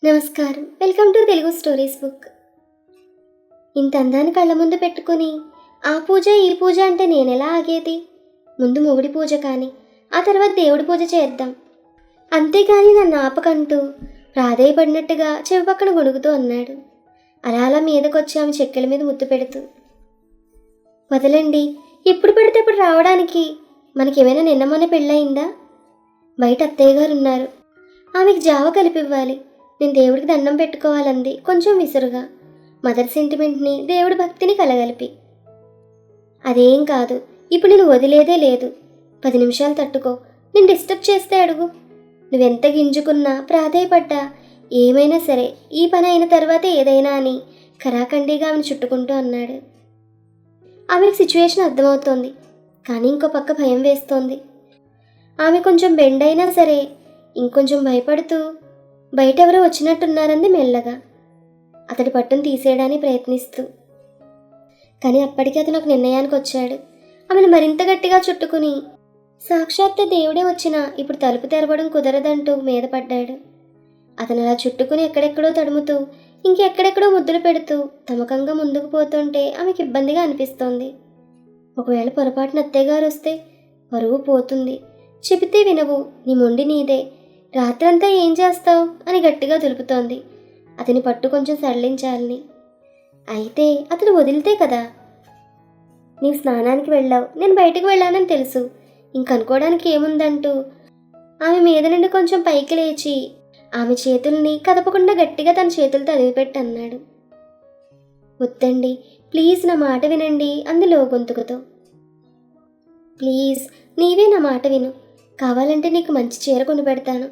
నమస్కారం. Welcome to Telugu stories book. ఇంత అందాన్ని కళ్ళ ముందు పెట్టుకుని ఆ పూజ ఈ పూజ అంటే నేనెలా ఆగేది? ముందు మొగుడి పూజ కానీ ఆ తర్వాత దేవుడి పూజ చేద్దాం, అంతేగాని నన్ను ఆపకంటూ ప్రాధేయపడినట్టుగా చెవి పక్కన గొణుగుతూ అన్నాడు. అలా అలా మీదకొచ్చి ఆమె చెక్కెల మీద ముద్దు పెడుతూ, వదలండి, ఎప్పుడు పడితే అప్పుడు రావడానికి. మనకేమైనా నిన్న మొన్న పెళ్ళయిందా? బయట అత్తయ్య గారు ఉన్నారు, ఆమెకి జావ కలిపివ్వాలి. నేను దేవుడికి దండం పెట్టుకోవాలంది కొంచెం విసురుగా, మదర్ సెంటిమెంట్ని దేవుడి భక్తిని కలగలిపి. అదేం కాదు, ఇప్పుడు నేను వదిలేదే లేదు. 10 నిమిషాలు తట్టుకో, నేను డిస్టర్బ్ చేస్తే అడుగు. నువ్వెంత గింజుకున్నా ప్రాధేయపడ్డా ఏమైనా సరే ఈ పని అయిన తర్వాతే ఏదైనా అని ఖరాఖండిగా ఆమెను చుట్టుకుంటూ అన్నాడు. ఆమెకు సిచ్యువేషన్ అర్థమవుతోంది, కానీ ఇంకో పక్క భయం వేస్తోంది. ఆమె కొంచెం బెండ్ అయినా సరే ఇంకొంచెం భయపడుతూ బయటెవరో వచ్చినట్టున్నారంది మెల్లగా, అతడి పట్టును తీసేయడానికి ప్రయత్నిస్తూ. కానీ అప్పటికే అతను ఒక నిర్ణయానికి వచ్చాడు. ఆమెను మరింత గట్టిగా చుట్టుకుని, సాక్షాత్తు దేవుడే వచ్చినా ఇప్పుడు తలుపు తెరవడం కుదరదంటూ మీద పడ్డాడు. అతను అలా చుట్టుకుని ఎక్కడెక్కడో తడుముతూ ఇంకెక్కడెక్కడో ముద్దులు పెడుతూ తమకంగా ముందుకు పోతుంటే ఆమెకి ఇబ్బందిగా అనిపిస్తోంది. ఒకవేళ పొరపాటున అత్తయ్య గారు వస్తే పరువు పోతుంది. చెబితే వినవు, నీ మొండి నీదే, రాత్రంతా ఏం చేస్తావు అని గట్టిగా దులుపుతోంది అతని పట్టు కొంచెం సడలించాలని. అయితే అతను వదిలితే కదా. నీవు స్నానానికి వెళ్ళావు, నేను బయటకు వెళ్ళానని తెలుసు, ఇంకనుకోవడానికి ఏముందంటూ ఆమె మీద నుండి కొంచెం పైకి లేచి ఆమె చేతుల్ని కదపకుండా గట్టిగా తన చేతులతో అదిమిపెట్టి అన్నాడు. వద్దండి, ప్లీజ్ నా మాట వినండి అందులో గొంతుకుతో. ప్లీజ్ నీవే నా మాట విను, కావాలంటే నీకు మంచి చీర కొని పెడతాను,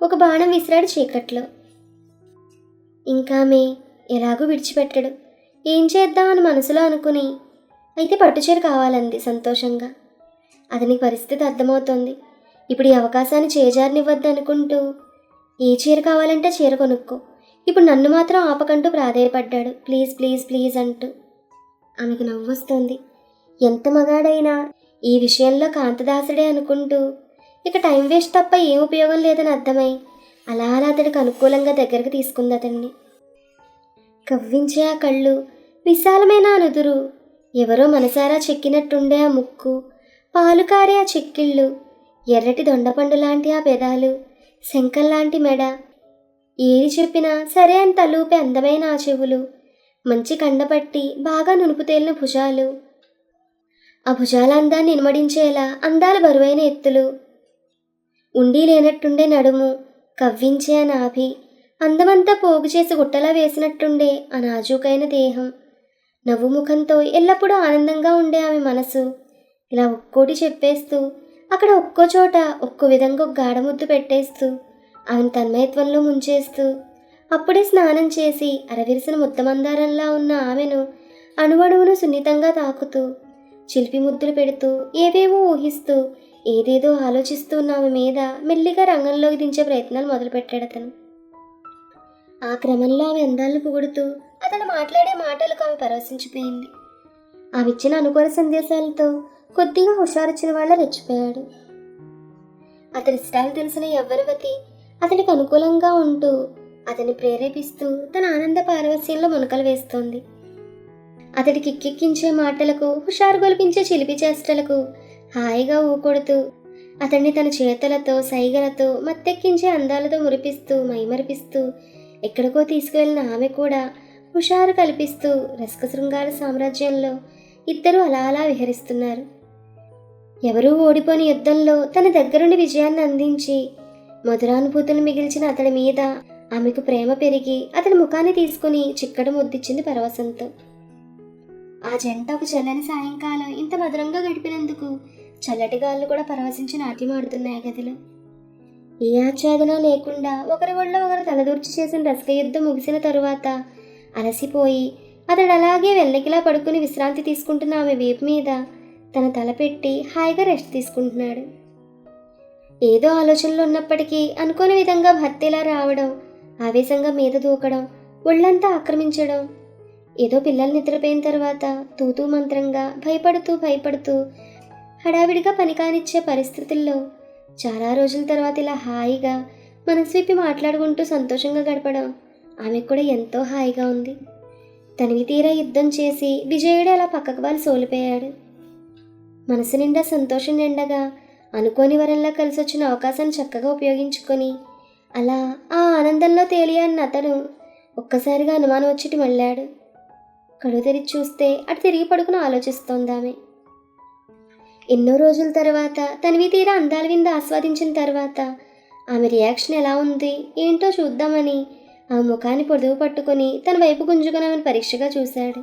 ఒక బాణం విసిరాడు చీకట్లో. ఇంకామె ఎలాగూ విడిచిపెట్టడు, ఏం చేద్దామని మనసులో అనుకుని అయితే పట్టుచీర కావాలంది సంతోషంగా. అతనికి పరిస్థితి అర్థమవుతోంది. ఇప్పుడు ఈ అవకాశాన్ని చేజారనివ్వద్దు అనుకుంటూ, ఏ చీర కావాలంటే చీర కొనుక్కో, ఇప్పుడు నన్ను మాత్రం ఆపకంటూ ప్రాధేయపడ్డాడు, ప్లీజ్ ప్లీజ్ ప్లీజ్ అంటూ. ఆమెకు నవ్వొస్తోంది. ఎంత మగాడైనా ఈ విషయంలో కాంతదాసుడే అనుకుంటూ ఇక టైం వేస్ట్ తప్ప ఏం ఉపయోగం లేదని అర్థమై అలా అలా అతడికి అనుకూలంగా దగ్గరకు తీసుకుంది అతన్ని. కవ్వించే ఆ కళ్ళు, విశాలమైన ఆ నుదురు, ఎవరో మనసారా చెక్కినట్టుండే ఆ ముక్కు, పాలుకారే ఆ చెక్కిళ్ళు, ఎర్రటి దొండపండు లాంటి ఆ పెదాలు, శంఖంలాంటి మెడ, ఏది చెప్పినా సరే అని తలూపే అందమైన ఆ చెవులు, మంచి కండపట్టి బాగా నునుపు తేలిన భుజాలు, ఆ భుజాల అందాన్ని ఇనుమడించేలా అందాల బరువైన ఎత్తులు, ఉండి లేనట్టుండే నడుము, కవ్వించే ఆ నాభి, అందమంతా పోగు చేసి గుట్టలా వేసినట్టుండే ఆ నాజూకైన దేహం, నవ్వు ముఖంతో ఎల్లప్పుడూ ఆనందంగా ఉండే ఆమె మనసు, ఇలా ఒక్కోటి చెప్పేస్తూ అక్కడ ఒక్కో చోట ఒక్కో విధంగా ఒక గాఢముద్దు పెట్టేస్తూ ఆమెను తన్మయత్వంలో ముంచేస్తూ, అప్పుడే స్నానం చేసి అరవిరిసిన ముద్దమందారంలా ఉన్న ఆమెను అణువణువును సున్నితంగా తాకుతూ చిలిపి ముద్దులు పెడుతూ ఏవేవో ఊహిస్తూ ఏదేదో ఆలోచిస్తూ ఉన్న ఆమె మీద మెల్లిగా రంగంలోకి దించే ప్రయత్నాలు మొదలుపెట్టాడు అతను. ఆ క్రమంలో ఆమె అందాలను పొగుడుతూ అతను మాట్లాడే మాటలకు ఆమె పరవశించిపోయింది. ఆమె ఇచ్చిన అనుకూల సందేశాలతో కొద్దిగా హుషారొచ్చిన వాళ్ళ రెచ్చిపోయాడు. అతని ఇష్టాలు తెలిసిన యవ్వనవతి అతనికి అనుకూలంగా ఉంటూ అతన్ని ప్రేరేపిస్తూ తన ఆనంద పారవస్యంలో మునకలు వేస్తోంది. అతడి కిక్కెక్కించే మాటలకు, హుషారు గొలిపించే చిలిపి చేష్టలకు హాయిగా ఊకొడుతూ అతన్ని తన చేతులతో సైగలతో మత్తెక్కించే అందాలతో మురిపిస్తూ మైమరిపిస్తూ ఎక్కడికో తీసుకువెళ్ళిన ఆమె కూడా హుషారు కల్పిస్తూ రసక శృంగార సామ్రాజ్యంలో ఇద్దరూ అలా అలా విహరిస్తున్నారు. ఎవరూ ఓడిపోని యుద్ధంలో తన దగ్గరుండి విజయాన్ని అందించి మధురానుభూతులు మిగిల్చిన అతడి మీద ఆమెకు ప్రేమ పెరిగి అతడి ముఖాన్ని తీసుకుని చిక్కడు ముద్దిచ్చింది పరవశంతో. ఆ జంట ఒక చల్లని సాయంకాలం ఇంత మధురంగా గడిపినందుకు చల్లటి గాళ్ళు కూడా పరవశించి నాట్యమాడుతున్నాయి గదిలో. ఏ ఆచ్ఛాదన లేకుండా ఒకరి ఒళ్ళో ఒకరు తలదూర్చి చేసిన రసక యుద్ధం ముగిసిన తరువాత అలసిపోయి అతడు అలాగే వెల్లకిలా పడుకుని విశ్రాంతి తీసుకుంటున్న ఆమె వీపు మీద తన తల పెట్టి హాయిగా రెస్ట్ తీసుకుంటున్నాడు. ఏదో ఆలోచనలో ఉన్నప్పటికీ అనుకోని విధంగా భర్తీలా రావడం, ఆవేశంగా మీద దూకడం, ఒళ్ళంతా ఆక్రమించడం, ఏదో పిల్లలు నిద్రపోయిన తర్వాత తూతూ మంత్రంగా భయపడుతూ హడావిడిగా పని కానిచ్చే పరిస్థితుల్లో చాలా రోజుల తర్వాత ఇలా హాయిగా మనసు విప్పి మాట్లాడుకుంటూ సంతోషంగా గడపడం ఆమెకు కూడా ఎంతో హాయిగా ఉంది. తనివి తీరా యుద్ధం చేసి విజయుడు అలా పక్కకు వాళ్ళు సోలిపోయాడు. మనసు నిండా సంతోషం నిండగా అనుకోని వరంలా కలిసి వచ్చిన అవకాశాన్ని చక్కగా ఉపయోగించుకొని అలా ఆ ఆనందంలో తేలియాన్న అతను ఒక్కసారిగా అనుమానం వచ్చిటి మళ్ళాడు. కళ్ళు తెరిచి చూస్తే అటు తిరిగి పడుకుని ఆలోచిస్తోందామె. ఎన్నో రోజుల తర్వాత తనివి తీరా అందాల విందు ఆస్వాదించిన తర్వాత ఆమె రియాక్షన్ ఎలా ఉంది ఏంటో చూద్దామని ఆ ముఖాన్ని పొదువు పట్టుకొని తన వైపు గుంజుకొని ఆమెను పరీక్షగా చూశాడు.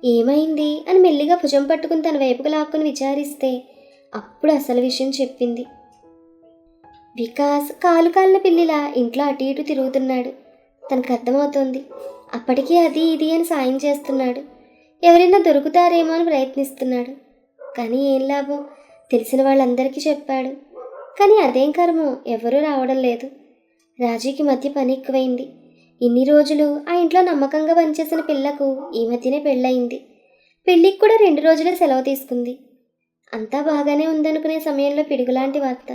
ఏమైంది అని మెల్లిగా భుజం పట్టుకుని తన వైపుకు లాక్కుని విచారిస్తే అప్పుడు అసలు విషయం చెప్పింది. వికాస్ కాలు కాలిన పిల్లిలా ఇంట్లో అటు ఇటు తిరుగుతున్నాడు. తనకు అర్థమవుతోంది. అప్పటికీ అది ఇది అని సాయం చేస్తున్నాడు. ఎవరైనా దొరుకుతారేమో అని ప్రయత్నిస్తున్నాడు. కానీ ఏం లాభం, తెలిసిన వాళ్ళందరికీ చెప్పాడు. కానీ అదేం కర్మో ఎవరూ రావడం లేదు. రాజీకి మధ్య పని ఎక్కువైంది. ఇన్ని రోజులు ఆ ఇంట్లో నమ్మకంగా పనిచేసిన పిల్లకు ఈ మధ్యనే పెళ్ళయింది. పెళ్ళికి కూడా 2 రోజులే సెలవు తీసుకుంది. అంతా బాగానే ఉందనుకునే సమయంలో పిడుగులాంటి వార్త.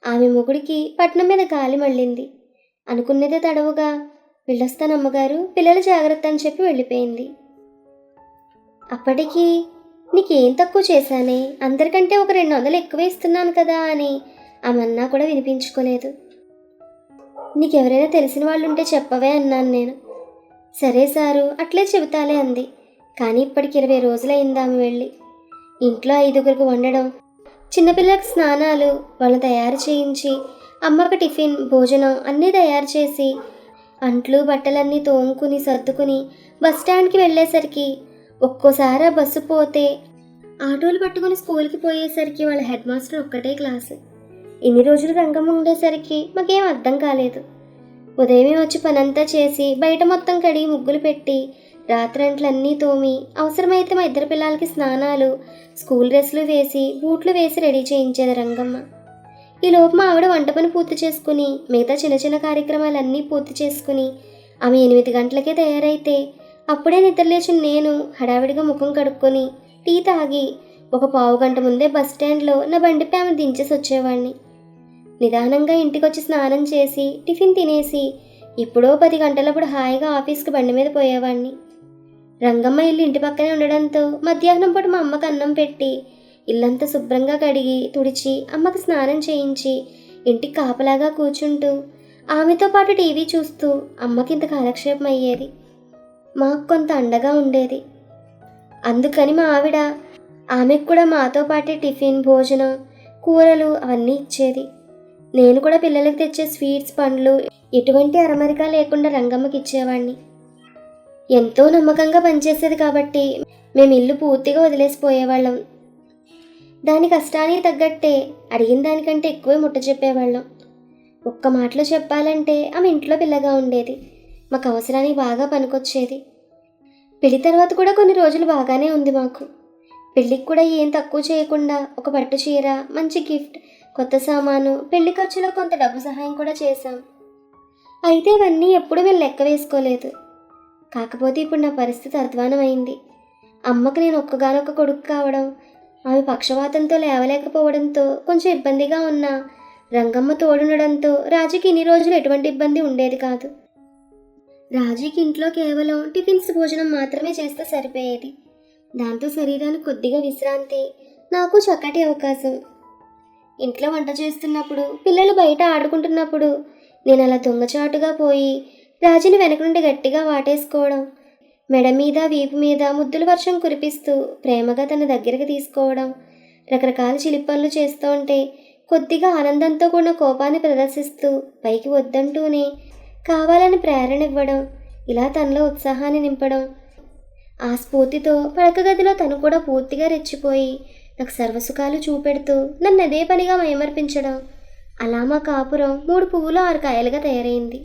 ఆమె మొగుడికి పట్నం మీద గాలి మళ్ళింది. అనుకున్నదే తడవుగా వెళ్ళొస్తానమ్మగారు, పిల్లలు జాగ్రత్త అని చెప్పి వెళ్ళిపోయింది. అప్పటికి నీకేం తక్కువ చేశానే, అందరికంటే ఒక 200 ఎక్కువ ఇస్తున్నాను కదా అని ఆమె అన్నా కూడా వినిపించుకోలేదు. నీకెవరైనా తెలిసిన వాళ్ళు ఉంటే చెప్పవే అన్నాను నేను. సరే సారు, అట్లే చెబుతాలే అంది. కానీ ఇప్పటికి 20 రోజులైంది ఆమె వెళ్ళి. ఇంట్లో 5గురికి వండడం, చిన్నపిల్లలకు స్నానాలు వాళ్ళని తయారు చేయించి, అమ్మకు టిఫిన్ భోజనం అన్నీ తయారు చేసి, అంట్లు బట్టలన్నీ తోముకుని సర్దుకుని బస్టాండ్కి వెళ్ళేసరికి ఒక్కోసారి ఆ బస్సు పోతే ఆటోలు పట్టుకుని స్కూల్కి పోయేసరికి వాళ్ళ హెడ్ మాస్టర్ ఒక్కటే క్లాసు. ఇన్ని రోజులు రంగమ్మ ఉండేసరికి మాకేం అర్థం కాలేదు. ఉదయమే వచ్చి పనంతా చేసి బయట మొత్తం కడిగి ముగ్గులు పెట్టి రాత్రంట్లన్నీ తోమి అవసరమైతే మా 2 పిల్లలకి స్నానాలు స్కూల్ డ్రెస్లు వేసి బూట్లు వేసి రెడీ చేయించేది రంగమ్మ. ఈలోపు మా ఆవిడ వంట పని పూర్తి చేసుకుని మిగతా చిన్న చిన్న కార్యక్రమాలన్నీ పూర్తి చేసుకుని ఆమె 8 గంటలకే తయారైతే అప్పుడే నిద్రలేచిన నేను హడావిడిగా ముఖం కడుక్కొని టీ తాగి ఒక పావు గంట ముందే బస్టాండ్లో నా బండిపై ఆమె దించేసి వచ్చేవాడిని. నిదానంగా ఇంటికొచ్చి స్నానం చేసి టిఫిన్ తినేసి ఎప్పుడో 10 గంటలప్పుడు హాయిగా ఆఫీస్కి బండి మీద పోయేవాడిని. రంగమ్మ ఇల్లు ఇంటి పక్కనే ఉండడంతో మధ్యాహ్నం పూట మా అమ్మకు అన్నం పెట్టి ఇల్లంతా శుభ్రంగా కడిగి తుడిచి అమ్మకు స్నానం చేయించి ఇంటికి కాపలాగా కూర్చుంటూ ఆమెతో పాటు టీవీ చూస్తూ అమ్మకి ఇంత కాలక్షేపం అయ్యేది. మాకు కొంత అండగా ఉండేది. అందుకని మా ఆవిడ ఆమెకు కూడా మాతో పాటే టిఫిన్ భోజనం కూరలు అవన్నీ ఇచ్చేది. నేను కూడా పిల్లలకి తెచ్చే స్వీట్స్ పండ్లు ఎటువంటి అరమరిక లేకుండా రంగమ్మకి ఇచ్చేవాడిని. ఎంతో నమ్మకంగా పనిచేసేది కాబట్టి మేము ఇల్లు పూర్తిగా వదిలేసిపోయేవాళ్ళం. దాని కష్టానికి తగ్గట్టే అడిగిన దానికంటే ఎక్కువే ముట్ట చెప్పేవాళ్ళం. ఒక్క మాటలో చెప్పాలంటే ఆమె ఇంట్లో పిల్లగా ఉండేది. మాకు అవసరానికి బాగా పనికొచ్చేది. పెళ్లి తర్వాత కూడా కొన్ని రోజులు బాగానే ఉంది మాకు. పెళ్ళికి కూడా ఏం తక్కువ చేయకుండా ఒక పట్టు చీర, మంచి గిఫ్ట్, కొత్త సామాను, పెళ్లి ఖర్చులో కొంత డబ్బు సహాయం కూడా చేశాం. అయితే ఇవన్నీ ఎప్పుడూ మేము లెక్క వేసుకోలేదు. కాకపోతే ఇప్పుడు నా పరిస్థితి అధ్వానమైంది. అమ్మకు నేను ఒక్కగానొక్క కొడుకు కావడం, ఆమె పక్షవాతంతో లేవలేకపోవడంతో కొంచెం ఇబ్బందిగా ఉన్నా రంగమ్మ తోడుండడంతో రాజుకి ఇన్ని రోజులు ఎటువంటి ఇబ్బంది ఉండేది కాదు. రాజీకి ఇంట్లో కేవలం టిఫిన్స్ భోజనం మాత్రమే చేస్తే సరిపోయేది. దాంతో శరీరానికి కొద్దిగా విశ్రాంతి, నాకు చక్కటి అవకాశం. ఇంట్లో వంట చేస్తున్నప్పుడు పిల్లలు బయట ఆడుకుంటున్నప్పుడు నేను అలా దొంగచాటుగా పోయి రాజుని వెనక నుండి గట్టిగా వాటేసుకోవడం, మెడ మీద వీపు మీద ముద్దుల వర్షం కురిపిస్తూ ప్రేమగా తన దగ్గరికి తీసుకోవడం, రకరకాల చిలిపి పనులు చేస్తూ ఉంటే కొద్దిగా ఆనందంతో కూడిన కోపాన్ని ప్రదర్శిస్తూ పైకి వద్దంటూనే కావాలని ప్రేరణ ఇవ్వడం, ఇలా తనలో ఉత్సాహాన్ని నింపడం. ఆ స్ఫూర్తితో పడక గదిలో తను కూడా పూర్తిగా రెచ్చిపోయి నాకు సర్వసుఖాలు చూపెడుతూ నన్ను అదే పనిగా మైమర్పించడం. అలా మా కాపురం 3 పువ్వులు 6 కాయలుగా తయారైంది.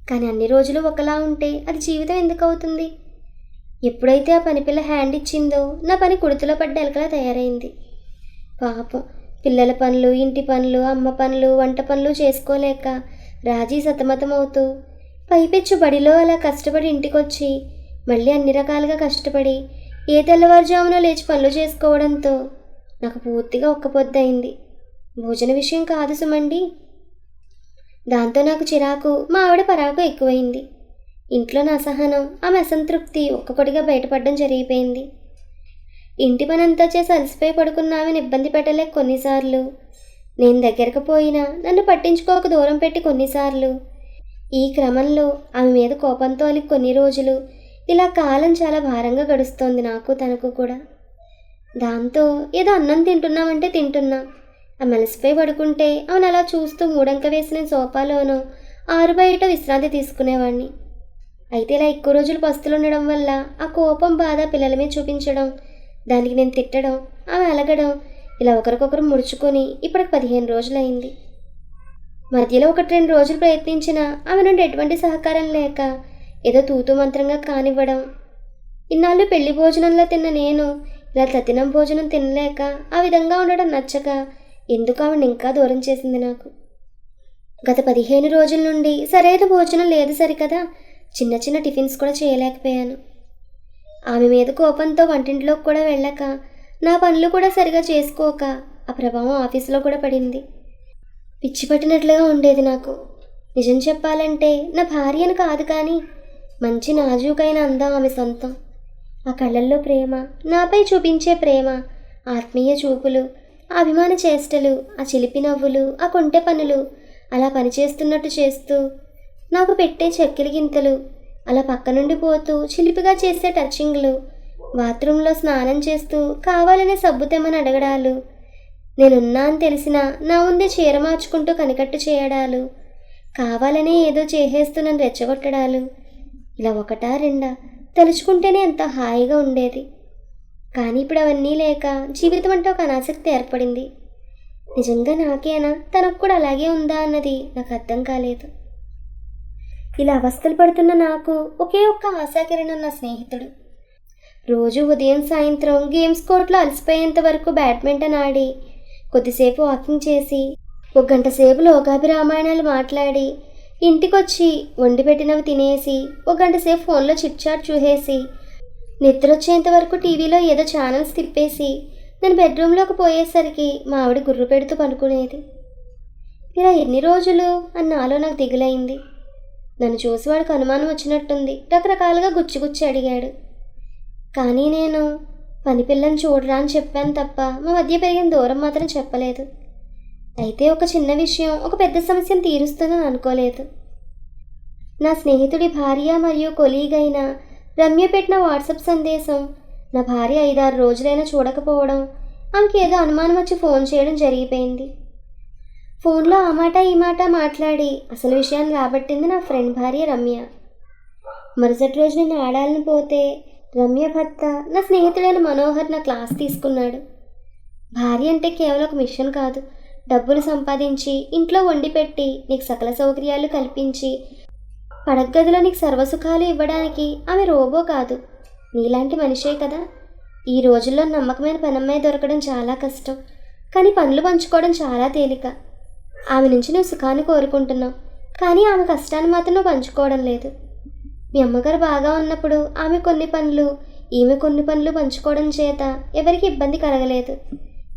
కానీ అన్ని రోజులు ఒకలా ఉంటే అది జీవితం ఎందుకు అవుతుంది? ఎప్పుడైతే ఆ పని పిల్ల హ్యాండ్ ఇచ్చిందో నా పని కుడితిలో పడ్డ ఎలకలా తయారైంది. పాపం పిల్లల పనులు, ఇంటి పనులు, అమ్మ పనులు, వంట పనులు చేసుకోలేక రాజీ సతమతమవుతూ పైపెచ్చు బడిలో అలా కష్టపడి ఇంటికొచ్చి మళ్ళీ అన్ని రకాలుగా కష్టపడి ఏ తెల్లవారుజామున లేచి పనులు చేసుకోవడంతో నాకు పూర్తిగా ఒక్కపొద్దయింది. భోజన విషయం కాదు సుమండి. దాంతో నాకు చిరాకు, మా ఆవిడ పరాకు ఎక్కువైంది. ఇంట్లో నా అసహనం, ఆమె అసంతృప్తి ఒక్కొక్కటిగా బయటపడడం జరిగిపోయింది. ఇంటి పనంతా చేసి అలసిపోయి పడుకున్న ఆమెను ఇబ్బంది పెట్టలేక కొన్నిసార్లు, నేను దగ్గరకు పోయినా నన్ను పట్టించుకోక దూరం పెట్టి కొన్నిసార్లు, ఈ క్రమంలో ఆమె మీద కోపంతో అలిగి కొన్ని రోజులు, ఇలా కాలం చాలా భారంగా గడుస్తోంది నాకు తనకు కూడా. దాంతో ఏదో అన్నం తింటున్నామంటే తింటున్నా, ఆమె అలసిపోయి పడుకుంటే ఆమెను అలా చూస్తూ మూడంక వేసిన సోఫాలోనో ఆరు బయట విశ్రాంతి తీసుకునేవాడిని. అయితే ఇలా ఎక్కువ రోజులు పస్తులు ఉండడం వల్ల ఆ కోపం బాధ పిల్లల మీద చూపించడం, దానికి నేను తిట్టడం, ఆమె అలగడం, ఇలా ఒకరికొకరు ముడుచుకొని ఇప్పటికి 15 రోజులైంది. మధ్యలో 1-2 రోజులు ప్రయత్నించినా ఆమె నుండి ఎటువంటి సహకారం లేక ఏదో తూతూ మంత్రంగా కానివ్వడం. ఇన్నాళ్ళు పెళ్లి భోజనంలో తిన్న నేను ఇలా తద్దినం భోజనం తినలేక ఆ విధంగా ఉండడం నచ్చక ఎందుకు ఆమెను ఇంకా దూరం చేసింది నాకు. గత 15 రోజుల నుండి సరైన భోజనం లేదు సరికదా, చిన్న చిన్న టిఫిన్స్ కూడా చేయలేకపోయాను. ఆమె మీద కోపంతో వంటింట్లోకి కూడా వెళ్ళక, నా పనులు కూడా సరిగా చేసుకోక ఆ ప్రభావం ఆఫీసులో కూడా పడింది. పిచ్చి పట్టినట్లుగా ఉండేది నాకు. నిజం చెప్పాలంటే నా భార్యను కాదు కానీ మంచి నాజూకైన అందం ఆమె సొంతం. ఆ కళ్ళల్లో ప్రేమ, నాపై చూపించే ప్రేమ, ఆత్మీయ చూపులు, ఆ అభిమాన చేష్టలు, ఆ చిలిపి నవ్వులు, ఆ కొంటె పనులు, అలా పనిచేస్తున్నట్టు చేస్తూ నాకు పెట్టే చెక్కిలి గింతలు, అలా పక్క నుండి పోతూ చిలిపిగా చేసే టచింగ్లు, బాత్రూంలో స్నానం చేస్తూ కావాలనే సబ్బు తెమ్మని అడగడాలు, నేనున్నా అని తెలిసినా నా ముందే చీర మార్చుకుంటూ కనికట్టు చేయడాలు, కావాలనే ఏదో చేసేస్తూ నన్ను రెచ్చగొట్టడాలు, ఇలా ఒకటా రెండా తలుచుకుంటేనే ఎంత హాయిగా ఉండేది. కానీ ఇప్పుడు అవన్నీ లేక జీవితం అంటే ఒక అనాసక్తి ఏర్పడింది. నిజంగా నాకేనా, తనకు కూడా అలాగే ఉందా అన్నది నాకు అర్థం కాలేదు. ఇలా అవస్థలు పడుతున్న నాకు ఒకే ఒక్క ఆశాకిరణం నా స్నేహితుడు. రోజు ఉదయం సాయంత్రం గేమ్స్ కోర్టులో అలసిపోయేంత వరకు బ్యాడ్మింటన్ ఆడి, కొద్దిసేపు వాకింగ్ చేసి, 1 గంట సేపు లోకాభిరామాయణాలు మాట్లాడి, ఇంటికొచ్చి వండి పెట్టినవి తినేసి 1 గంట సేపు ఫోన్లో చిట్చాట్ చూసేసి, నిద్ర వచ్చేంత వరకు టీవీలో ఏదో ఛానల్స్ తిప్పేసి నేను బెడ్రూమ్లోకి పోయేసరికి మా ఆవిడ గుర్రు పెడుతూ పడుకునేది. ఇలా ఎన్ని రోజులు అని నాలో నాకు దిగులైంది. నన్ను చూసి వాడికి అనుమానం వచ్చినట్టుంది. రకరకాలుగా గుచ్చి అడిగాడు. కానీ నేను పని పిల్లని చూడరా అని చెప్పాను తప్ప మా మధ్య పెరిగిన దూరం మాత్రం చెప్పలేదు. అయితే ఒక చిన్న విషయం ఒక పెద్ద సమస్యను తీరుస్తుందని అనుకోలేదు. నా స్నేహితుడి భార్య మరియు కొలీగ్ అయిన రమ్య పెట్టిన వాట్సాప్ సందేశం నా భార్య 5-6 రోజులైనా చూడకపోవడం, ఆమెకి ఏదో అనుమానం వచ్చి ఫోన్ చేయడం జరిగిపోయింది. ఫోన్లో ఆ మాట ఈ మాట మాట్లాడి అసలు విషయాన్ని రాబట్టింది నా ఫ్రెండ్ భార్య రమ్య. మరుసటి రోజు నేను ఆడాలని పోతే రమ్య భర్త నా స్నేహితుడైన మనోహర్ నా క్లాస్ తీసుకున్నాడు. భార్య అంటే కేవలం ఒక మిషన్ కాదు, డబ్బులు సంపాదించి ఇంట్లో వండి పెట్టి నీకు సకల సౌకర్యాలు కల్పించి పడగదిలో నీకు సర్వసుఖాలు ఇవ్వడానికి ఆమె రోబో కాదు, నీలాంటి మనిషే కదా. ఈ రోజుల్లో నమ్మకమైన పనమ్మాయి దొరకడం చాలా కష్టం, కానీ పనులు పంచుకోవడం చాలా తేలిక. ఆమె నుంచి నువ్వు సుఖాన్ని కోరుకుంటున్నావు, కానీ ఆమె కష్టాన్ని మాత్రం నువ్వు పంచుకోవడం లేదు. మీ అమ్మగారు బాగా ఉన్నప్పుడు ఆమె కొన్ని పనులు, ఈమె కొన్ని పనులు పంచుకోవడం చేత ఎవరికి ఇబ్బంది కలగలేదు.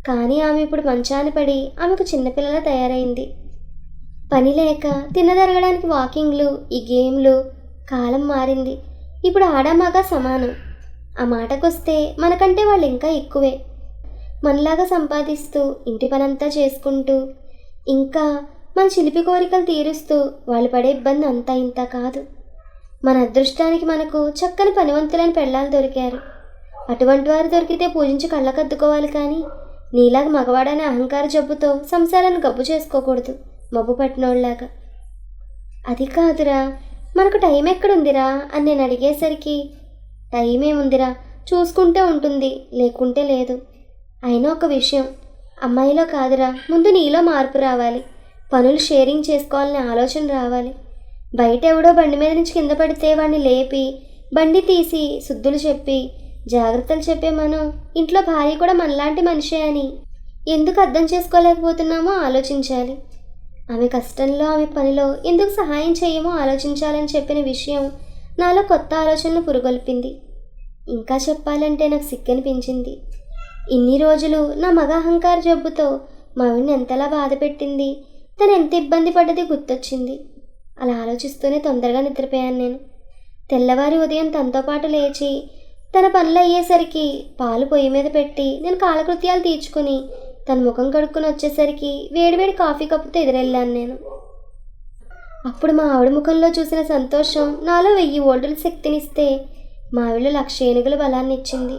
కానీ ఆమె ఇప్పుడు మంచాన పడి ఆమెకు చిన్నపిల్లలా తయారైంది. పని లేక తినదరగడానికి వాకింగ్లు, ఈ గేమ్లు. కాలం మారింది. ఇప్పుడు ఆడామగా సమానం. ఆ మాటకొస్తే మనకంటే వాళ్ళు ఇంకా ఎక్కువే. మనలాగా సంపాదిస్తూ ఇంటి పనంతా చేసుకుంటూ ఇంకా మన చిలిపి కోరికలు తీరుస్తూ వాళ్ళు పడే ఇబ్బంది అంతా ఇంత కాదు. మన అదృష్టానికి మనకు చక్కని పనివంతులైన పెళ్ళాలు దొరికారు. అటువంటి వారు దొరికితే పూజించి కళ్ళకద్దుకోవాలి, కానీ నీలాగా మగవాడనే అహంకార జబ్బుతో సంసారాన్ని గబ్బు చేసుకోకూడదు, మబ్బు పట్టినోళ్ళలాగా. అది కాదురా, మనకు టైం ఎక్కడుందిరా అని నేను అడిగేసరికి, టైం ఏముందిరా, చూసుకుంటే ఉంటుంది, లేకుంటే లేదు. అయినా ఒక విషయం, అమ్మాయిలో కాదురా, ముందు నీలో మార్పు రావాలి. పనులు షేరింగ్ చేసుకోవాలనే ఆలోచన రావాలి. బయట ఎవడో బండి మీద నుంచి కింద పడితే వాడిని లేపి బండి తీసి శుద్ధులు చెప్పి జాగ్రత్తలు చెప్పే మనం ఇంట్లో భార్య కూడా మనలాంటి మనిషే అని ఎందుకు అర్థం చేసుకోలేకపోతున్నామో ఆలోచించాలి. ఆమె కష్టంలో ఆమె పనిలో ఎందుకు సహాయం చేయమో ఆలోచించాలని చెప్పిన విషయం నాలో కొత్త ఆలోచనలు పురుగొల్పింది. ఇంకా చెప్పాలంటే నాకు సిగ్గనిపించింది. ఇన్ని రోజులు నా మగ అహంకార జబ్బుతో మా ఆవిడని ఎంతలా బాధ పెట్టింది, తను ఎంత ఇబ్బంది పడ్డది గుర్తొచ్చింది. అలా ఆలోచిస్తూనే తొందరగా నిద్రపోయాను నేను. తెల్లవారి ఉదయం తనతో పాటు లేచి తన పనులు అయ్యేసరికి పాలు పొయ్యి మీద పెట్టి నేను కాలకృత్యాలు తీర్చుకుని తన ముఖం కడుక్కొని వచ్చేసరికి వేడివేడి కాఫీ కప్పుతో ఎదురెళ్ళాను నేను. అప్పుడు మా ఆవిడ ముఖంలో చూసిన సంతోషం నాలో 1000 వోల్టుల శక్తినిస్తే మా ఆవిడ 1,00,000 ఏనుగుల బలాన్ని ఇచ్చింది.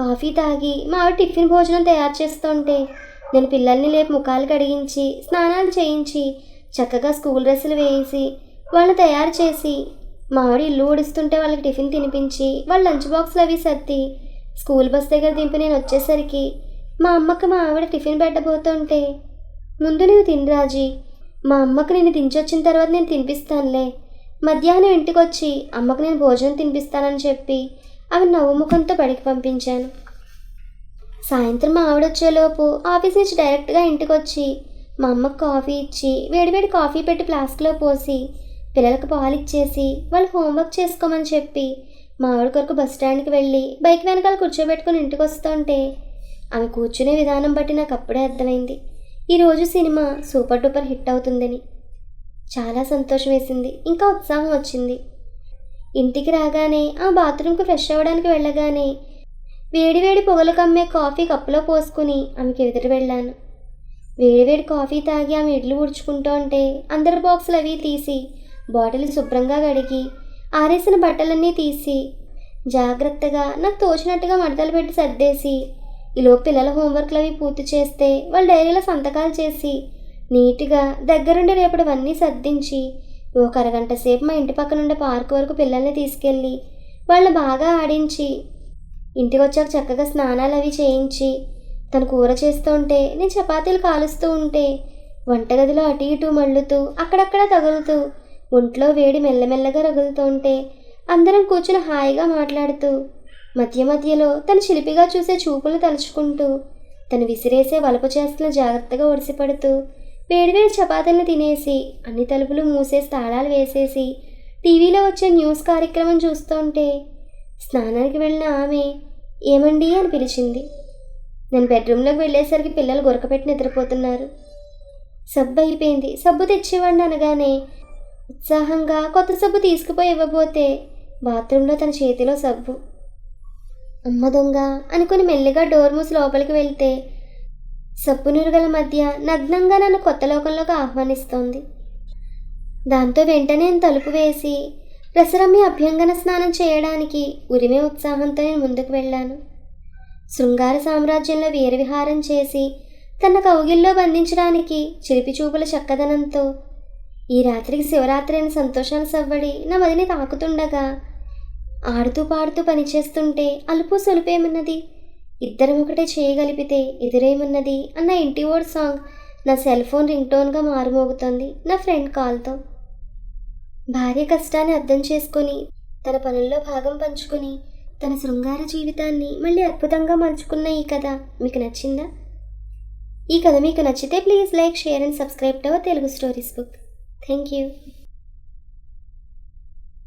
కాఫీ తాగి మా ఆవిడ టిఫిన్ భోజనం తయారు చేస్తుంటే నేను పిల్లల్ని లేపి ముఖాలు కడిగించి స్నానాలు చేయించి చక్కగా స్కూల్ డ్రెస్సులు వేసి వాళ్ళని తయారు చేసి మా ఆవిడ ఇల్లు ఊడిస్తుంటే వాళ్ళకి టిఫిన్ తినిపించి వాళ్ళ లంచ్ బాక్సులు అవి సర్ది స్కూల్ బస్ దగ్గర దింపి నేను వచ్చేసరికి మా అమ్మకి మా ఆవిడ టిఫిన్ పెట్టబోతుంటే, ముందు నువ్వు తిని రాజీ, మా అమ్మకి నేను దించొచ్చిన తర్వాత నేను తినిపిస్తానులే, మధ్యాహ్నం ఇంటికి వచ్చి అమ్మకి నేను భోజనం తినిపిస్తానని చెప్పి ఆమె నవ్వు ముఖంతో బడికి పంపించాను. సాయంత్రం మా ఆవిడ వచ్చేలోపు ఆఫీస్ నుంచి డైరెక్ట్గా ఇంటికి వచ్చి మా అమ్మకు కాఫీ ఇచ్చి వేడివేడి కాఫీ పెట్టి ఫ్లాస్క్లో పోసి పిల్లలకు పాలు ఇచ్చేసి వాళ్ళు హోంవర్క్ చేసుకోమని చెప్పి మా ఆవిడ కొరకు బస్ స్టాండ్కి వెళ్ళి బైక్ వెనకాల కూర్చోబెట్టుకుని ఇంటికి వస్తుంటే ఆమె కూర్చునే విధానం బట్టి నాకు అప్పుడే అర్థమైంది ఈరోజు సినిమా సూపర్ డూపర్ హిట్ అవుతుందని. చాలా సంతోషం వేసింది, ఇంకా ఉత్సాహం వచ్చింది. ఇంటికి రాగానే ఆ బాత్రూమ్కి ఫ్రెష్ అవ్వడానికి వెళ్ళగానే వేడివేడి పొగలు కమ్మే కాఫీ కప్పులో పోసుకుని ఆమెకి ఎదురు వెళ్ళాను. వేడివేడి కాఫీ తాగి ఆమె ఇడ్లు ఊడ్చుకుంటూ ఉంటే అందరి బాక్సులు అవి తీసి బాటిల్ శుభ్రంగా కడిగి ఆరేసిన బట్టలన్నీ తీసి జాగ్రత్తగా నాకు తోచినట్టుగా మడతలు పెట్టి సర్దేసి ఈలోపు పిల్లల హోంవర్క్లు అవి పూర్తి చేస్తే వాళ్ళ డైరీలో సంతకాలు చేసి నీట్గా దగ్గరుండి రేపటివన్నీ సర్దించి ఒక అరగంట సేపు మా ఇంటి పక్కన ఉండే పార్క్ వరకు పిల్లల్ని తీసుకెళ్ళి వాళ్ళని బాగా ఆడించి ఇంటికి వచ్చాక చక్కగా స్నానాలు అవి చేయించి తను కూర చేస్తూ ఉంటే నేను చపాతీలు కాలుస్తూ ఉంటే వంటగదిలో అటు ఇటు మళ్ళుతూ అక్కడక్కడ తగులుతూ ఒంట్లో వేడి మెల్లమెల్లగా రగులుతూ ఉంటే అందరం కూర్చుని హాయిగా మాట్లాడుతూ మధ్య మధ్యలో తను చిలిపిగా చూసే చూపులు తలుచుకుంటూ తను విసిరేసే వలప చేస్తున్న జాగ్రత్తగా ఒడిసిపడుతూ వేడివేడి చపాతీలను తినేసి అన్ని తలుపులు మూసేసి తాళాలు వేసేసి టీవీలో వచ్చే న్యూస్ కార్యక్రమం చూస్తుంటే స్నానానికి వెళ్ళిన ఆమె ఏమండి అని పిలిచింది. నేను బెడ్రూమ్లోకి వెళ్ళేసరికి పిల్లలు గురకపెట్టి నిద్రపోతున్నారు. సబ్బు అయిపోయింది, సబ్బు తెచ్చివ్వండి అనగానే ఉత్సాహంగా కొత్త సబ్బు తీసుకుపోయి ఇవ్వబోతే బాత్రూంలో తన చేతిలో సబ్బు. అమ్మ దొంగ అనుకుని మెల్లిగా డోర్ మూసి లోపలికి వెళ్తే సబ్బు నురుగల మధ్య నగ్నంగా నన్ను కొత్త లోకంలోకి ఆహ్వానిస్తోంది. దాంతో వెంటనే నేను తలుపు వేసి రసరమ్య అభ్యంగన స్నానం చేయడానికి ఉరిమే ఉత్సాహంతో నేను ముందుకు వెళ్ళాను. శృంగార సామ్రాజ్యంలో వీరవిహారం చేసి తన కౌగిల్లో బంధించడానికి చిలిపి చూపుల చక్కదనంతో ఈ రాత్రికి శివరాత్రి అయిన సంతోషాల సవ్వడి నా మదిని తాకుతుండగా ఆడుతూ పాడుతూ పనిచేస్తుంటే అలుపు సొలుపేమున్నది, ఇద్దరం ఒకటే చేయగలిపితే ఎదురేమున్నది అన్న ఇంటి ఓడ్ సాంగ్ నా సెల్ ఫోన్ రింగ్ టోన్గా మారుమోగుతోంది నా ఫ్రెండ్ కాల్తో. భార్య కష్టాన్ని అర్థం చేసుకుని తన పనుల్లో భాగం పంచుకుని తన శృంగార జీవితాన్ని మళ్ళీ అద్భుతంగా మలుచుకున్న ఈ కథ మీకు నచ్చిందా? ఈ కథ మీకు నచ్చితే please like, share and subscribe to our Telugu stories book. Thank you.